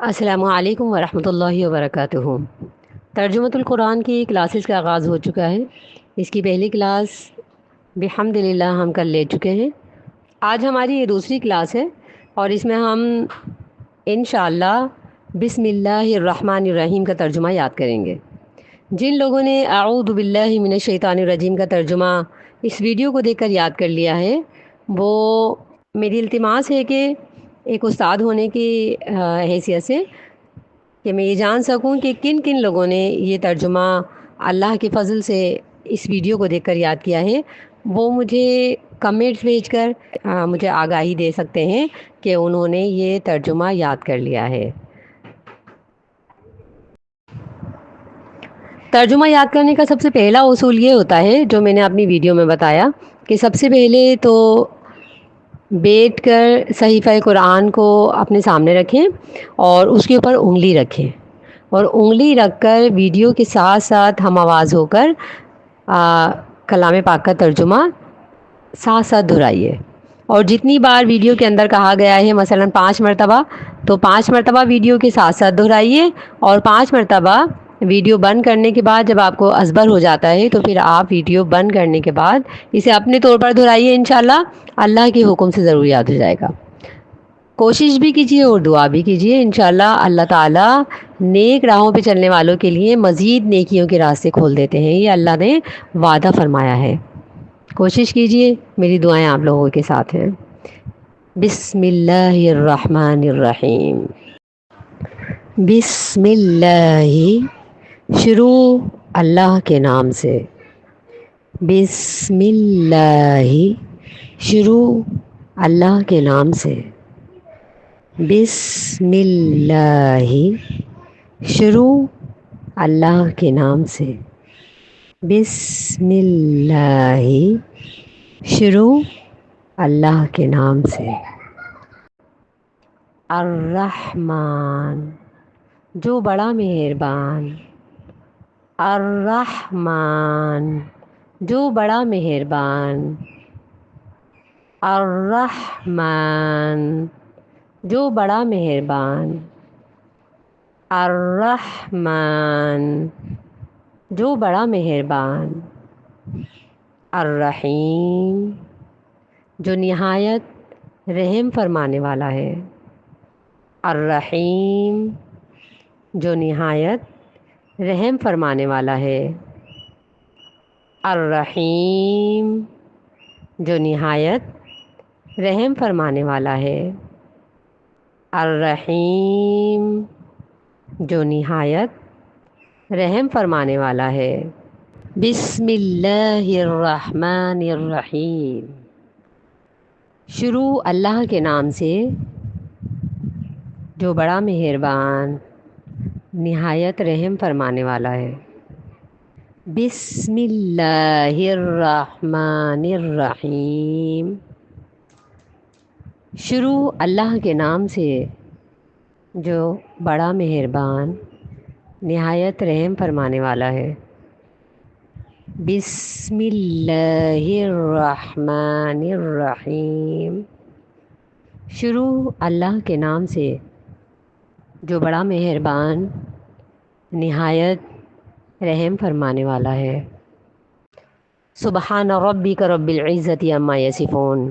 السلام علیکم ورحمۃ اللہ وبرکاتہ۔ ترجمۃ القرآن کی کلاسز کا آغاز ہو چکا ہے۔ اس کی پہلی کلاس بحمد للہ ہم کل لے چکے ہیں۔ آج ہماری یہ دوسری کلاس ہے اور اس میں ہم انشاءاللہ بسم اللہ الرحمن الرحیم کا ترجمہ یاد کریں گے۔ جن لوگوں نے اعوذ باللہ من الشیطان الرجیم کا ترجمہ اس ویڈیو کو دیکھ کر یاد کر لیا ہے، وہ میری التماس ہے کہ ایک استاد ہونے کی حیثیت سے کہ میں یہ جان سکوں کہ کن کن لوگوں نے یہ ترجمہ اللہ کے فضل سے اس ویڈیو کو دیکھ کر یاد کیا ہے، وہ مجھے کمنٹس بھیج کر مجھے آگاہی دے سکتے ہیں کہ انہوں نے یہ ترجمہ یاد کر لیا ہے۔ ترجمہ یاد کرنے کا سب سے پہلا اصول یہ ہوتا ہے جو میں نے اپنی ویڈیو میں بتایا کہ سب سے پہلے تو بیٹھ کر صحیفہ قرآن کو اپنے سامنے رکھیں اور اس کے اوپر انگلی رکھیں اور انگلی رکھ کر ویڈیو کے ساتھ ساتھ ہم آواز ہو کر کلام پاک کا ترجمہ ساتھ ساتھ دہرائیے، اور جتنی بار ویڈیو کے اندر کہا گیا ہے مثلا 5 مرتبہ، تو 5 مرتبہ ویڈیو کے ساتھ ساتھ دہرائیے، اور 5 مرتبہ ویڈیو بند کرنے کے بعد جب آپ کو ازبر ہو جاتا ہے تو پھر آپ ویڈیو بند کرنے کے بعد اسے اپنے طور پر دہرائیے۔ انشاءاللہ اللہ کے حکم سے ضرور یاد ہو جائے گا۔ کوشش بھی کیجیے اور دعا بھی کیجیے، انشاءاللہ اللہ تعالیٰ نیک راہوں پہ چلنے والوں کے لیے مزید نیکیوں کے راستے کھول دیتے ہیں، یہ اللہ نے وعدہ فرمایا ہے۔ کوشش کیجیے، میری دعائیں آپ لوگوں کے ساتھ ہیں۔ بسم اللہ الرحمن الرحیم۔ بسم اللہ، شروع اللہ کے نام سے۔ بسم اللہ، شروع اللہ کے نام سے۔ بسم اللہ، شروع اللہ کے نام سے۔ بسم اللہ، شروع اللہ کے نام سے۔ الرحمن، جو بڑا مہربان۔ الرحمن، جو بڑا مہربان۔ الرحمن، جو بڑا مہربان۔ الرحمن، جو بڑا مہربان۔ الرحیم، جو نہایت رحم فرمانے والا ہے۔ الرحیم، جو نہایت رحم فرمانے والا ہے۔ الرحیم، جو نہایت رحم فرمانے والا ہے۔ الرحیم، جو نہایت رحم فرمانے والا ہے۔ بسم اللہ الرحمن الرحیم، شروع اللہ کے نام سے جو بڑا مہربان نہایت رحم فرمانے والا ہے۔ بسم اللہ الرحمن الرحیم، شروع اللہ کے نام سے جو بڑا مہربان نہایت رحم فرمانے والا ہے۔ بسم اللہ الرحمن الرحیم، شروع اللہ کے نام سے جو بڑا مہربان نہایت رحم فرمانے والا ہے۔ سبحان ربک رب العزت عما یصفون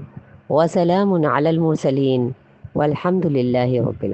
وسلام علی المرسلین والحمد للہ رب العالمین۔